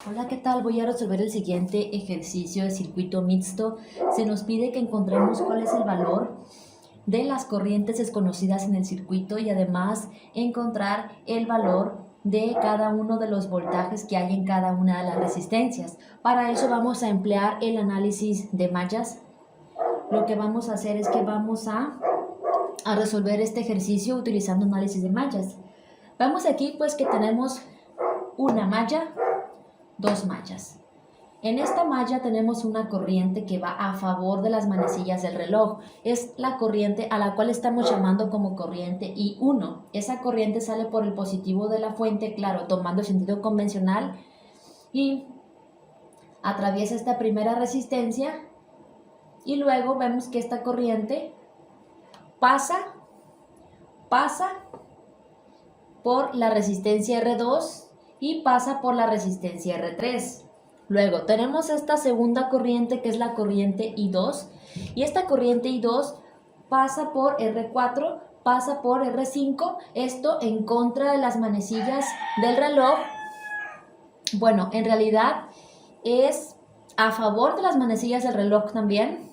Hola, ¿qué tal? Voy a resolver el siguiente ejercicio de circuito mixto. Se nos pide que encontremos cuál es el valor de las corrientes desconocidas en el circuito y además encontrar el valor de cada uno de los voltajes que hay en cada una de las resistencias. Para eso vamos a emplear el análisis de mallas. Lo que vamos a hacer es que vamos a resolver este ejercicio utilizando análisis de mallas. Vemos aquí pues que tenemos una malla, dos mallas. En esta malla tenemos una corriente que va a favor de las manecillas del reloj. Es la corriente a la cual estamos llamando como corriente I1. Esa corriente sale por el positivo de la fuente, claro, tomando el sentido convencional, y atraviesa esta primera resistencia y luego vemos que esta corriente pasa por la resistencia R2 y pasa por la resistencia R3. Luego tenemos esta segunda corriente que es la corriente I2 y esta corriente I2 pasa por R4, pasa por R5, esto en contra de las manecillas del reloj. Bueno, en realidad es a favor de las manecillas del reloj también,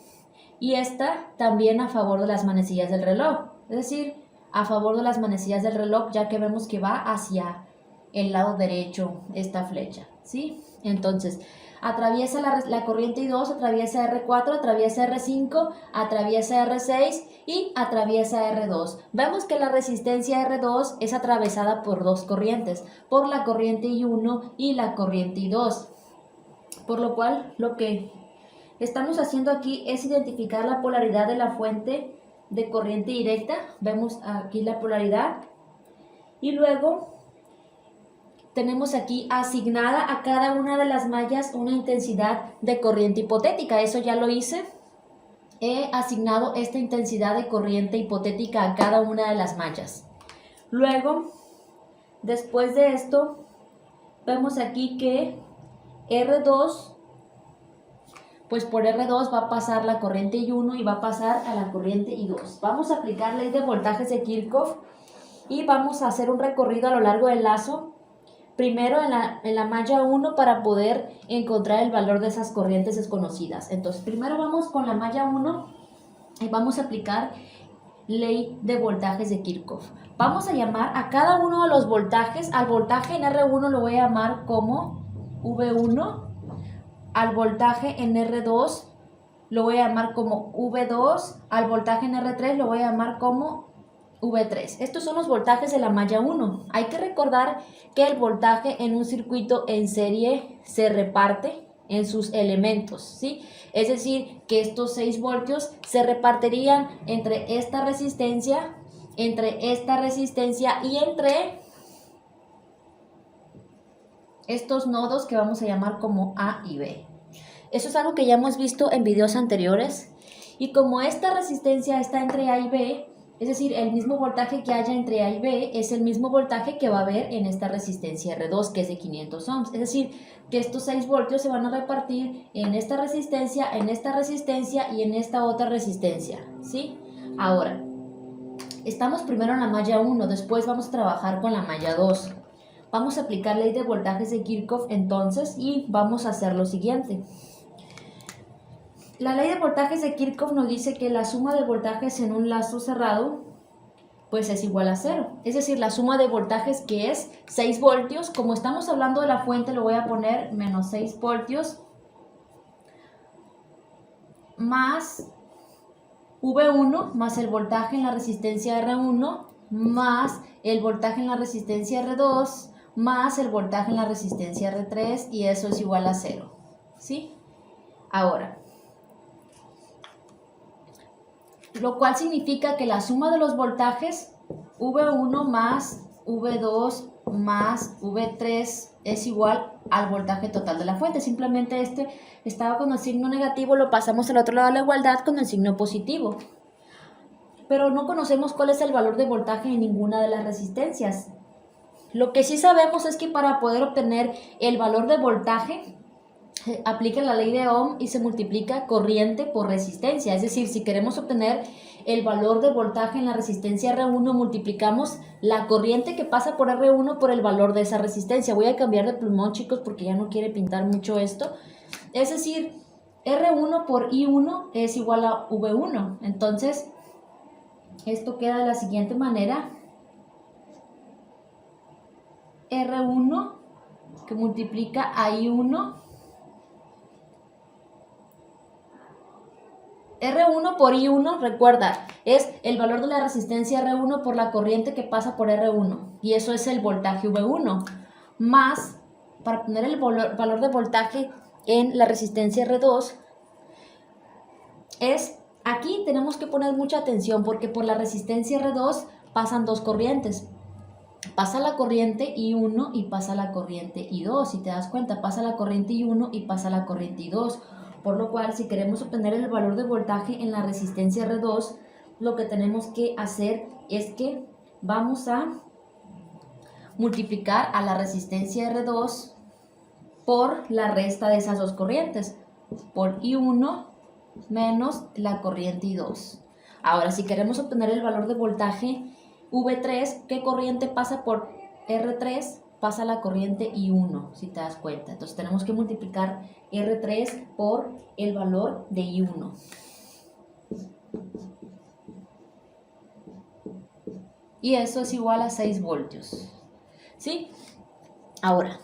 y esta también a favor de las manecillas del reloj, es decir, a favor de las manecillas del reloj, ya que vemos que va hacia el lado derecho esta flecha, ¿sí? Entonces, atraviesa la corriente I2, atraviesa R4, atraviesa R5, atraviesa R6 y atraviesa R2. Vemos que la resistencia R2 es atravesada por dos corrientes, por la corriente I1 y la corriente I2. Por lo cual, lo que estamos haciendo aquí es identificar la polaridad de la fuente de corriente directa. Vemos aquí la polaridad y luego tenemos aquí asignada a cada una de las mallas una intensidad de corriente hipotética. Eso ya lo hice. He asignado esta intensidad de corriente hipotética a cada una de las mallas. Luego, después de esto, vemos aquí que R2, pues por R2 va a pasar la corriente I1 y va a pasar a la corriente I2. Vamos a aplicar ley de voltajes de Kirchhoff y vamos a hacer un recorrido a lo largo del lazo. Primero en la malla 1 para poder encontrar el valor de esas corrientes desconocidas. Entonces, primero vamos con la malla 1 y vamos a aplicar ley de voltajes de Kirchhoff. Vamos a llamar a cada uno de los voltajes. Al voltaje en R1 lo voy a llamar como V1. Al voltaje en R2 lo voy a llamar como V2. Al voltaje en R3 lo voy a llamar como V3. Estos son los voltajes de la malla 1. Hay que recordar que el voltaje en un circuito en serie se reparte en sus elementos, ¿sí? Es decir, que estos 6 voltios se repartirían entre esta resistencia y entre estos nodos que vamos a llamar como A y B. Eso es algo que ya hemos visto en videos anteriores. Y como esta resistencia está entre A y B, es decir, el mismo voltaje que haya entre A y B es el mismo voltaje que va a haber en esta resistencia R2, que es de 500 ohms. Es decir, que estos 6 voltios se van a repartir en esta resistencia y en esta otra resistencia, ¿sí? Ahora, estamos primero en la malla 1, después vamos a trabajar con la malla 2. Vamos a aplicar ley de voltajes de Kirchhoff entonces y vamos a hacer lo siguiente. La ley de voltajes de Kirchhoff nos dice que la suma de voltajes en un lazo cerrado pues es igual a 0. Es decir, la suma de voltajes, que es 6 voltios, como estamos hablando de la fuente lo voy a poner menos 6 voltios más V1 más el voltaje en la resistencia R1 más el voltaje en la resistencia R2 más el voltaje en la resistencia R3, y eso es igual a 0, ¿sí? Ahora, lo cual significa que la suma de los voltajes V1 más V2 más V3 es igual al voltaje total de la fuente. Simplemente este estaba con el signo negativo, lo pasamos al otro lado de la igualdad con el signo positivo. Pero no conocemos cuál es el valor de voltaje en ninguna de las resistencias. Lo que sí sabemos es que para poder obtener el valor de voltaje, aplica la ley de Ohm y se multiplica corriente por resistencia. Es decir, si queremos obtener el valor de voltaje en la resistencia R1, multiplicamos la corriente que pasa por R1 por el valor de esa resistencia. Voy a cambiar de plumón, chicos, porque ya no quiere pintar mucho esto. Es decir, R1 por I1 es igual a V1. Entonces, esto queda de la siguiente manera. R1 que multiplica a I1. R1 por I1, recuerda, es el valor de la resistencia R1 por la corriente que pasa por R1. Y eso es el voltaje V1. Más, para poner el valor de voltaje en la resistencia R2, aquí tenemos que poner mucha atención porque por la resistencia R2 pasan dos corrientes. Pasa la corriente I1 y pasa la corriente I2. Si te das cuenta, pasa la corriente I1 y pasa la corriente I2. Por lo cual, si queremos obtener el valor de voltaje en la resistencia R2, lo que tenemos que hacer es que vamos a multiplicar a la resistencia R2 por la resta de esas dos corrientes, por I1 menos la corriente I2. Ahora, si queremos obtener el valor de voltaje V3, ¿qué corriente pasa por R3? Pasa la corriente I1, si te das cuenta. Entonces tenemos que multiplicar R3 por el valor de I1. Y eso es igual a 6 voltios. ¿Sí? Ahora,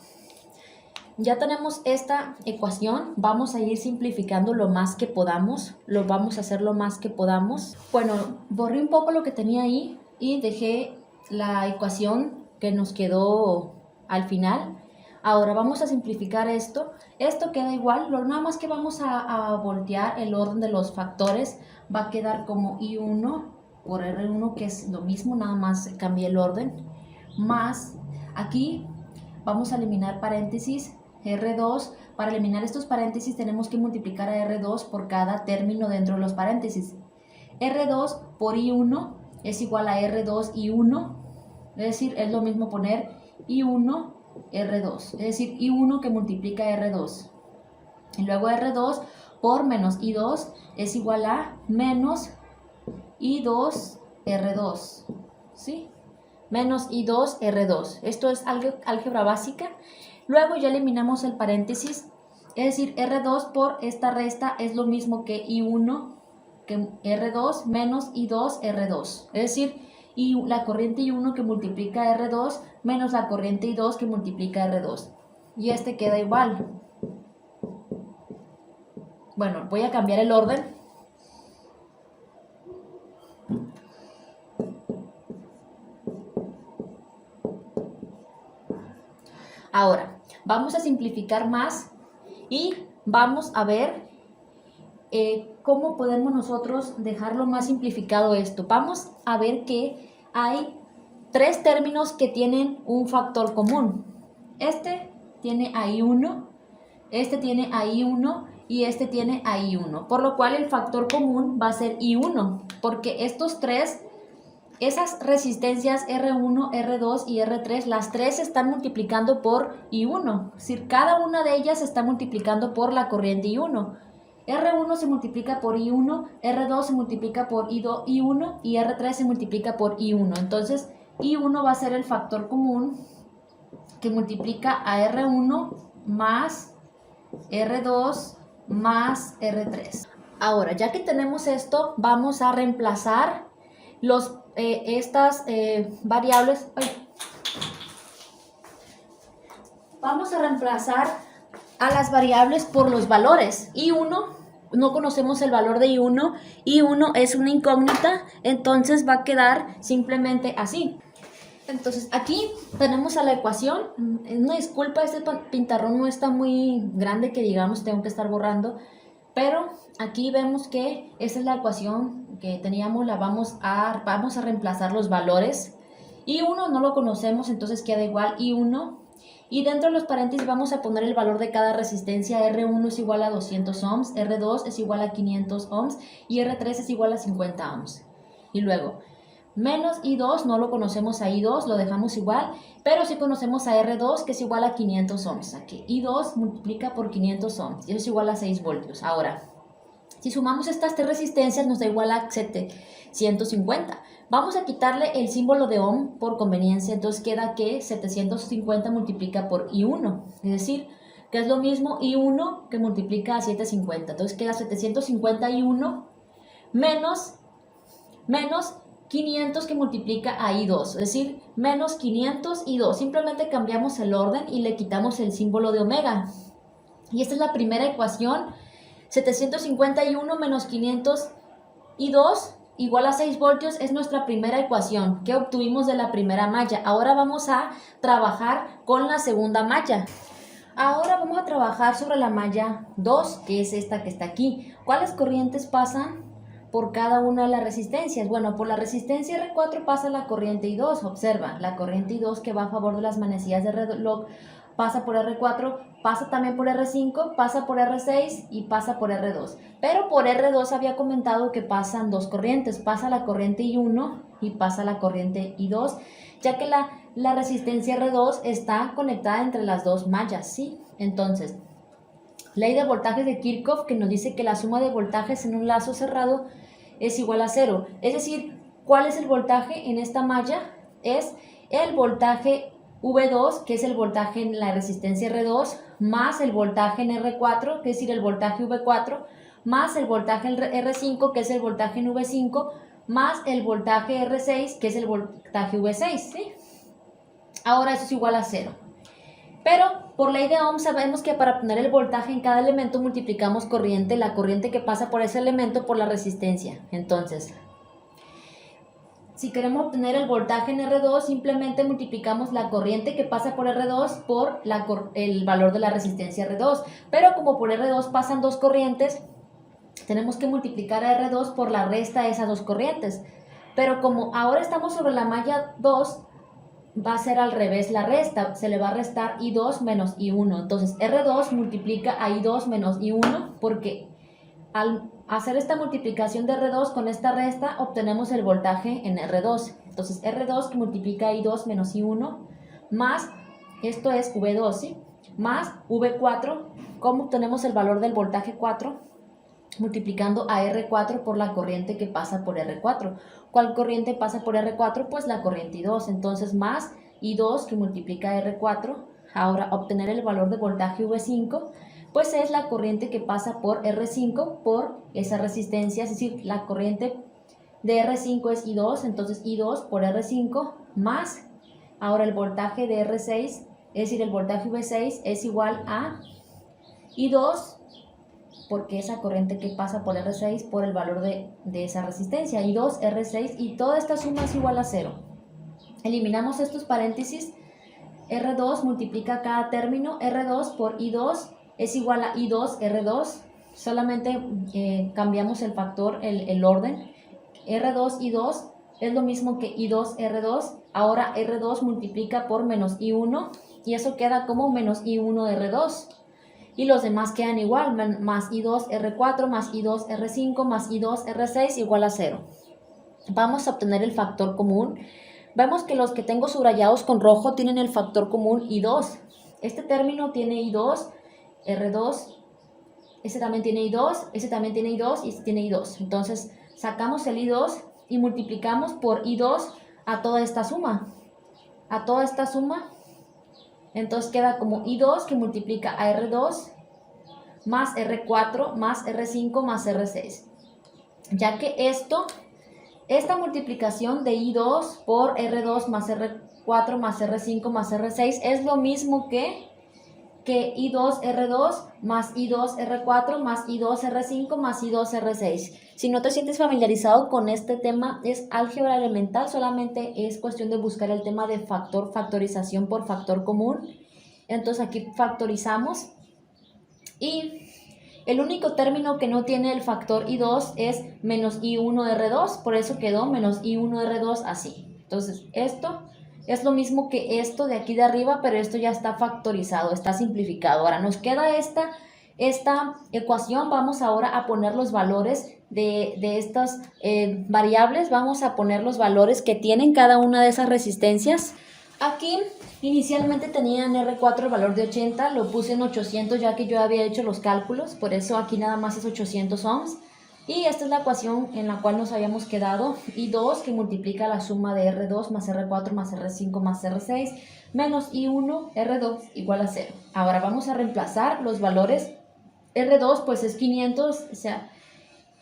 ya tenemos esta ecuación. Vamos a ir simplificando lo más que podamos. Lo vamos a hacer lo más que podamos. Bueno, borré un poco lo que tenía ahí y dejé la ecuación que nos quedó al final. Ahora vamos a simplificar esto. Esto queda igual, nada más que vamos a voltear el orden de los factores. Va a quedar como I1 por R1, que es lo mismo, nada más cambié el orden. Más, aquí vamos a eliminar paréntesis, R2. Para eliminar estos paréntesis tenemos que multiplicar a R2 por cada término dentro de los paréntesis. R2 por I1 es igual a R2 I1. Es decir, es lo mismo poner I1 R2, es decir, I1 que multiplica R2. Y luego R2 por menos I2 es igual a menos I2 R2, ¿sí? Menos I2 R2. Esto es álgebra básica. Luego ya eliminamos el paréntesis, es decir, R2 por esta resta es lo mismo que I1 que R2 menos I2 R2, es decir, y la corriente I1 que multiplica R2 menos la corriente I2 que multiplica R2. Y este queda igual. Bueno, voy a cambiar el orden. Ahora, vamos a simplificar más y vamos a ver cómo podemos nosotros dejarlo más simplificado esto. Vamos a ver que hay tres términos que tienen un factor común. Este tiene a I1, este tiene a I1 y este tiene a I1. Por lo cual el factor común va a ser I1, porque estos tres, esas resistencias R1, R2 y R3, las tres se están multiplicando por I1. Es decir, cada una de ellas se está multiplicando por la corriente I1. R1 se multiplica por I1, R2 se multiplica por I1 y R3 se multiplica por I1. Entonces, I1 va a ser el factor común que multiplica a R1 más R2 más R3. Ahora, ya que tenemos esto, vamos a reemplazar estas variables. Vamos a reemplazar a las variables por los valores. I1, no conocemos el valor de I1. I1 es una incógnita, entonces va a quedar simplemente así. Entonces aquí tenemos a la ecuación. Una disculpa, este pintarrón no está muy grande que digamos, tengo que estar borrando. Pero aquí vemos que esa es la ecuación que teníamos, vamos a reemplazar los valores. I1 no lo conocemos, entonces queda igual I1. Y dentro de los paréntesis vamos a poner el valor de cada resistencia. R1 es igual a 200 ohms, R2 es igual a 500 ohms y R3 es igual a 50 ohms. Y luego, menos I2, no lo conocemos a I2, lo dejamos igual, pero sí conocemos a R2, que es igual a 500 ohms. Aquí I2 multiplica por 500 ohms, y eso es igual a 6 voltios. Ahora, Si sumamos estas tres resistencias nos da igual a 750. Vamos a quitarle el símbolo de ohm por conveniencia, entonces queda que 750 multiplica por I1, es decir, que es lo mismo I1 que multiplica a 750. Entonces queda 750 I1 menos 500 que multiplica a I2, es decir, menos 500 I2. Simplemente cambiamos el orden y le quitamos el símbolo de omega. Y esta es la primera ecuación. 751 menos 500 I2 igual a 6 voltios es nuestra primera ecuación que obtuvimos de la primera malla. Ahora vamos a trabajar con la segunda malla. Ahora vamos a trabajar sobre la malla 2, que es esta que está aquí. ¿Cuáles corrientes pasan por cada una de las resistencias? Bueno, por la resistencia R4 pasa la corriente I2. Observa, la corriente I2 que va a favor de las manecillas de reloj pasa por R4, pasa también por R5, pasa por R6 y pasa por R2. Pero por R2 había comentado que pasan dos corrientes, pasa la corriente I1 y pasa la corriente I2, ya que la resistencia R2 está conectada entre las dos mallas, ¿sí? Entonces, ley de voltajes de Kirchhoff, que nos dice que la suma de voltajes en un lazo cerrado es igual a 0. Es decir, ¿cuál es el voltaje en esta malla? Es el voltaje V2, que es el voltaje en la resistencia R2, más el voltaje en R4, que es decir, el voltaje V4, más el voltaje en R5, que es el voltaje en V5, más el voltaje R6, que es el voltaje V6, ¿sí? Ahora eso es igual a 0. Pero por ley de Ohm sabemos que para obtener el voltaje en cada elemento multiplicamos la corriente que pasa por ese elemento por la resistencia. Entonces, si queremos obtener el voltaje en R2, simplemente multiplicamos la corriente que pasa por R2 por el valor de la resistencia R2. Pero como por R2 pasan dos corrientes, tenemos que multiplicar a R2 por la resta de esas dos corrientes. Pero como ahora estamos sobre la malla 2, va a ser al revés la resta, se le va a restar I2 menos I1. Entonces R2 multiplica a I2 menos I1 porque al hacer esta multiplicación de R2 con esta resta obtenemos el voltaje en R2. Entonces R2 que multiplica I2 menos I1 más, esto es V2, ¿sí? Más V4, ¿cómo obtenemos el valor del voltaje 4? Multiplicando a R4 por la corriente que pasa por R4. ¿Cuál corriente pasa por R4? Pues la corriente I2. Entonces más I2 que multiplica a R4. Ahora obtener el valor de voltaje V5, pues es la corriente que pasa por R5 por esa resistencia, es decir, la corriente de R5 es I2, entonces I2 por R5 más, ahora el voltaje de R6, es decir, el voltaje V6 es igual a I2, porque esa corriente que pasa por R6 por el valor de esa resistencia, I2, R6, y toda esta suma es igual a 0. Eliminamos estos paréntesis, R2 multiplica cada término, R2 por I2 es igual a I2, R2, solamente cambiamos el factor, el orden, R2, I2 es lo mismo que I2, R2, ahora R2 multiplica por menos I1 y eso queda como menos I1 de R2. Y los demás quedan igual, más I2 R4, más I2 R5, más I2 R6 igual a 0. Vamos a obtener el factor común. Vemos que los que tengo subrayados con rojo tienen el factor común I2. Este término tiene I2, R2, ese también tiene I2, ese también tiene I2 y este tiene I2. Entonces sacamos el I2 y multiplicamos por I2 a toda esta suma. A toda esta suma. Entonces queda como I2 que multiplica a R2 más R4 más R5 más R6. Ya que esta multiplicación de I2 por R2 más R4 más R5 más R6 es lo mismo que I2 R2 más I2 R4 más I2 R5 más I2 R6. Si no te sientes familiarizado con este tema, es álgebra elemental, solamente es cuestión de buscar el tema de factorización por factor común. Entonces aquí factorizamos y el único término que no tiene el factor I2 es menos I1 R2, por eso quedó menos I1 R2 así. Entonces esto es lo mismo que esto de aquí de arriba, pero esto ya está factorizado, está simplificado. Ahora nos queda esta ecuación. Vamos ahora a poner los valores de estas variables. Vamos a poner los valores que tienen cada una de esas resistencias. Aquí inicialmente tenía en R4 el valor de 80, lo puse en 800 ya que yo había hecho los cálculos, por eso aquí nada más es 800 ohms. Y esta es la ecuación en la cual nos habíamos quedado, I2 que multiplica la suma de R2 más R4 más R5 más R6 menos I1 R2 igual a 0. Ahora vamos a reemplazar los valores. R2 pues es 500, o sea,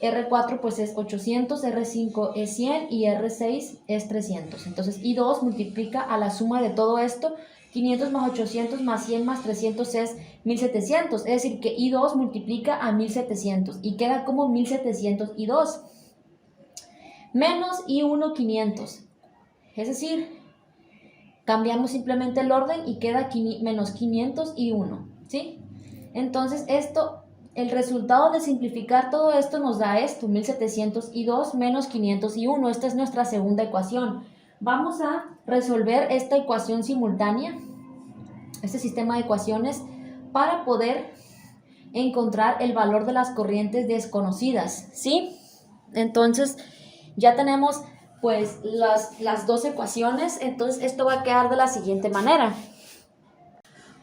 R4 pues es 800, R5 es 100 y R6 es 300. Entonces I2 multiplica a la suma de todo esto. 500 más 800 más 100 más 300 es 1700. Es decir, que I2 multiplica a 1700 y queda como 1700 I2 menos I1 500. Es decir, cambiamos simplemente el orden y queda menos 500 I1, ¿sí? Entonces el resultado de simplificar todo esto nos da esto, 1700 I2 menos 500 I1. Esta es nuestra segunda ecuación. Vamos a resolver esta ecuación simultánea, este sistema de ecuaciones, para poder encontrar el valor de las corrientes desconocidas, ¿sí? Entonces, ya tenemos pues las dos ecuaciones. Entonces, esto va a quedar de la siguiente manera.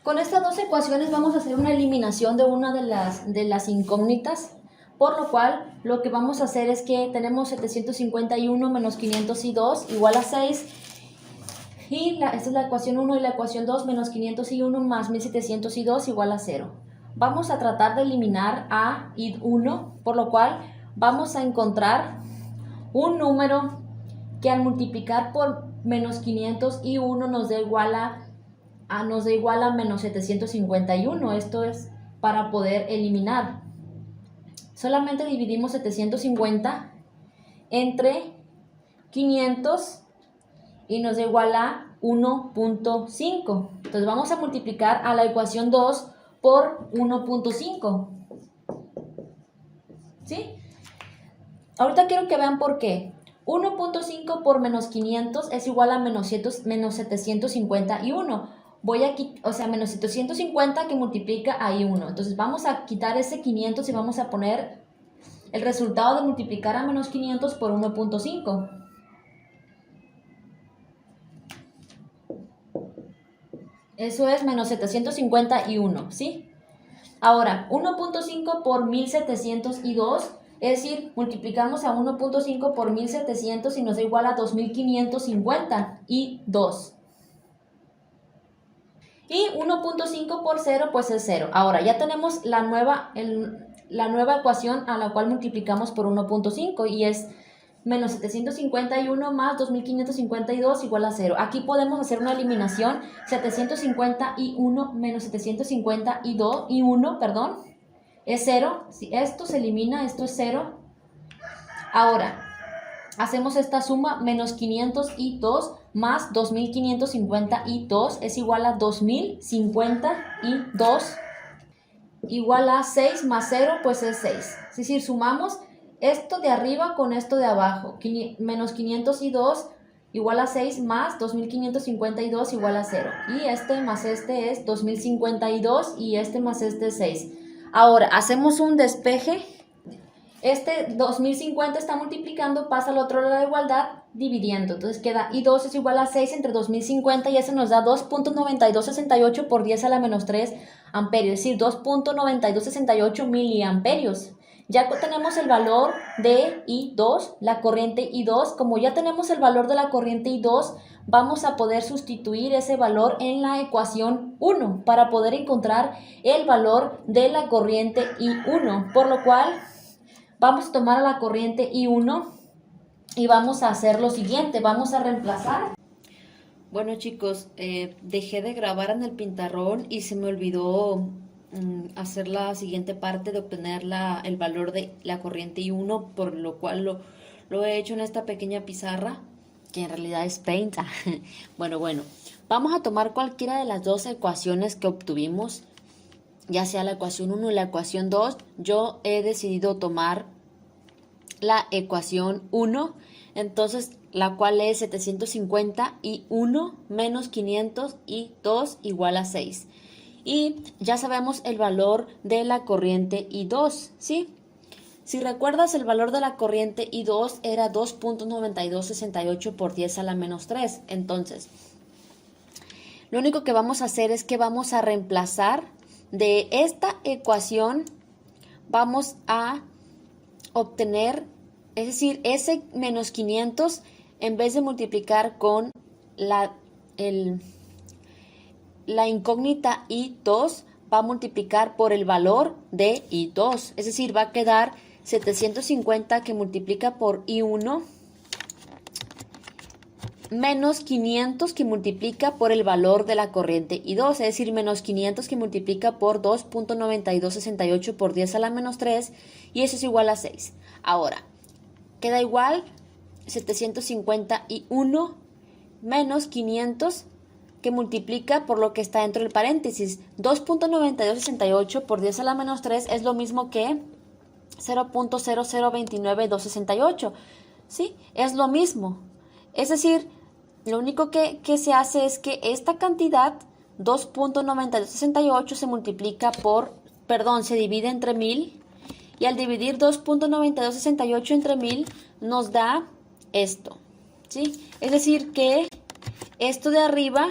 Con estas dos ecuaciones vamos a hacer una eliminación de una de las incógnitas, por lo cual lo que vamos a hacer es que tenemos 751 menos 500 y 2 igual a 6, y esta es la ecuación 1 y la ecuación 2, menos 500 y 1 más 1700 y 2 igual a 0. Vamos a tratar de eliminar a y 1, por lo cual vamos a encontrar un número que al multiplicar por menos 500 y 1 nos da igual a menos 751. Esto es para poder eliminar. Solamente dividimos 750 entre 500 y nos da igual a 1.5. Entonces vamos a multiplicar a la ecuación 2 por 1.5. ¿Sí? Ahorita quiero que vean por qué. 1.5 por menos 500 es igual a menos 751. Voy a quitar, o sea, menos 750 que multiplica a I1. Entonces vamos a quitar ese 500 y vamos a poner el resultado de multiplicar a menos 500 por 1.5. Eso es menos 751, ¿sí? Ahora, 1.5 por 1702, es decir, multiplicamos a 1.5 por 1700 y nos da igual a 2550 y 2. Y 1.5 por 0 pues es 0. Ahora ya tenemos la nueva ecuación a la cual multiplicamos por 1.5 y es menos 751 más 2552 igual a 0. Aquí podemos hacer una eliminación. 751 menos 752 y 1, perdón, es 0. Si esto se elimina, esto es 0. Ahora hacemos esta suma, menos 502 más 2552 es igual a 2052 igual a 6 más 0 pues es 6. Es decir, sumamos esto de arriba con esto de abajo. Menos 502 igual a 6 más 2552 igual a 0. Y este más este es 2052 y este más este es 6. Ahora hacemos un despeje. Este 2050 está multiplicando, pasa al otro lado de la igualdad, dividiendo. Entonces queda I2 es igual a 6 entre 2050 y eso nos da 2.9268 por 10 a la menos 3 amperios. Es decir, 2.9268 miliamperios. Ya tenemos el valor de I2, la corriente I2. Como ya tenemos el valor de la corriente I2, vamos a poder sustituir ese valor en la ecuación 1 para poder encontrar el valor de la corriente I1. Por lo cual vamos a tomar a la corriente I1 y vamos a hacer lo siguiente, vamos a reemplazar. Bueno chicos, dejé de grabar en el pizarrón y se me olvidó hacer la siguiente parte de obtener el valor de la corriente I1, por lo cual lo he hecho en esta pequeña pizarra, que en realidad es Paint. Bueno, vamos a tomar cualquiera de las dos ecuaciones que obtuvimos, ya sea la ecuación 1 y la ecuación 2. Yo he decidido tomar la ecuación 1, entonces la cual es 750 y 1 menos 500 y 2 igual a 6. Y ya sabemos el valor de la corriente I2, ¿sí? Si recuerdas, el valor de la corriente I2 era 2.9268 por 10 a la menos 3. Entonces, lo único que vamos a hacer es que vamos a reemplazar de esta ecuación, vamos a obtener, es decir, ese menos 500, en vez de multiplicar con la incógnita I2, va a multiplicar por el valor de I2. Es decir, va a quedar 750 que multiplica por I1 menos 500 que multiplica por el valor de la corriente I2, es decir, menos 500 que multiplica por 2.9268 por 10 a la menos 3, y eso es igual a 6. Ahora, queda igual 751 menos 500 que multiplica por lo que está dentro del paréntesis. 2.9268 por 10 a la menos 3 es lo mismo que 0.0029268. ¿Sí? Es lo mismo. Es decir, lo único que se hace es que esta cantidad, 2.9268, se multiplica se divide entre 1000, y al dividir 2.9268 entre 1000 nos da esto, ¿sí? Es decir que esto de arriba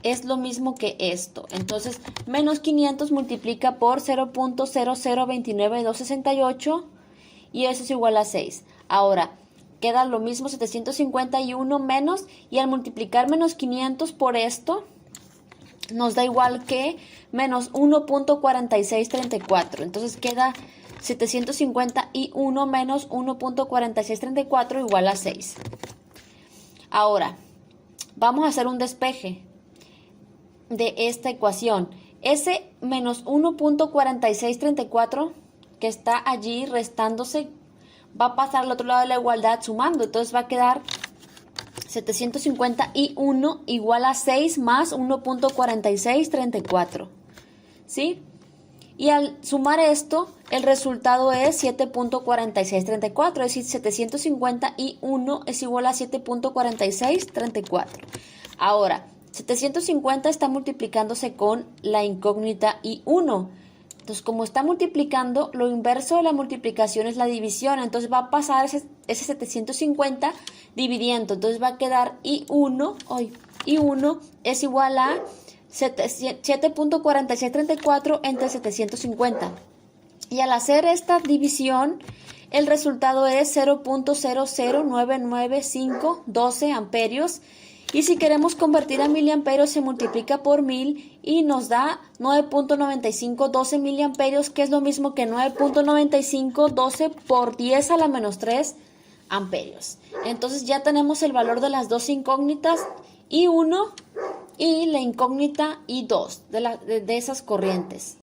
es lo mismo que esto. Entonces, menos 500 multiplica por 0.0029268 y eso es igual a 6. Ahora, queda lo mismo 751 menos, y al multiplicar menos 500 por esto, nos da igual que menos 1.4634. Entonces queda 751 menos 1.4634 igual a 6. Ahora, vamos a hacer un despeje de esta ecuación. Ese menos 1.4634 que está allí restándose va a pasar al otro lado de la igualdad sumando. Entonces va a quedar 751 igual a 6 más 1.4634. ¿Sí? Y al sumar esto, el resultado es 7.4634. Es decir, 751 es igual a 7.4634. Ahora, 750 está multiplicándose con la incógnita I1. Entonces, como está multiplicando, lo inverso de la multiplicación es la división. Entonces, va a pasar ese 750 dividiendo. Entonces, va a quedar I1 es igual a 7.4634 entre 750. Y al hacer esta división, el resultado es 0.0099512 amperios. Y si queremos convertir a miliamperios, se multiplica por 1000 y nos da 9.9512 miliamperios, que es lo mismo que 9.9512 por 10 a la menos 3 amperios. Entonces ya tenemos el valor de las dos incógnitas, I1 y la incógnita I2 de esas corrientes.